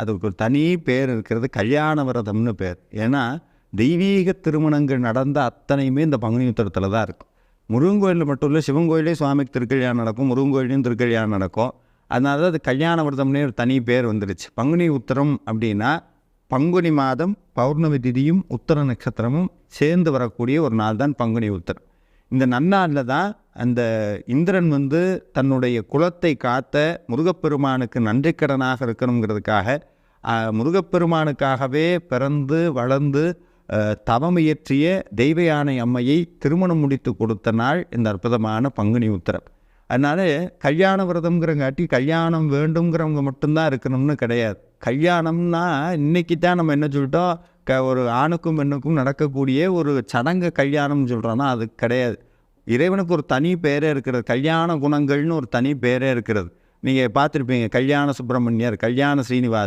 அதுக்கு ஒரு தனி பேர் இருக்கிறது, கல்யாண விரதம்னு பேர். ஏன்னா தெய்வீக திருமணங்கள் நடந்த அத்தனையுமே இந்த பங்குனி உத்திரத்தில் தான் இருக்கும். முருகன் கோயிலில் மட்டும் இல்லை, சிவன் கோயிலே சுவாமிக்கு திருக்கல்யாணம் நடக்கும், முருகன் கோயிலையும் திருக்கல்யாணம் நடக்கும். அதனால தான் அது கல்யாண விரதம்னே ஒரு தனி பேர் வந்துடுச்சு. பங்குனி உத்திரம் அப்படின்னா பங்குனி மாதம் பௌர்ணமி திதியும் உத்திர நட்சத்திரமும் சேர்ந்து வரக்கூடிய ஒரு நாள் தான் பங்குனி உத்திரம். இந்த நன்னாளில் தான் அந்த இந்திரன் தன்னுடைய குலத்தை காத்த முருகப்பெருமானுக்கு நன்றிக்கடனாக இருக்கணுங்கிறதுக்காக முருகப்பெருமானுக்காகவே பிறந்து வளர்ந்து தவம் இயற்றிய தெய்வ யானை அம்மையை திருமணம் முடித்து கொடுத்த நாள் இந்த அற்புதமான பங்குனி உத்திரம். அதனால் கல்யாண விரதம்ங்கிறங்காட்டி கல்யாணம் வேண்டுங்கிறவங்க மட்டும்தான் இருக்கணும்னு கிடையாது. கல்யாணம்னா இன்றைக்கி தான் நம்ம என்ன சொல்லிட்டோம், ஒரு ஆணுக்கும் பெண்ணுக்கும் நடக்கக்கூடிய ஒரு சடங்கு கல்யாணம்னு சொல்கிறோன்னா அது கிடையாது. இறைவனுக்கு ஒரு தனி பேரே இருக்கிறது, கல்யாண குணங்கள்னு ஒரு தனி பேரே இருக்கிறது. நீங்கள் பார்த்துருப்பீங்க, கல்யாண சுப்பிரமணியர், கல்யாண ஸ்ரீனிவாஸ்.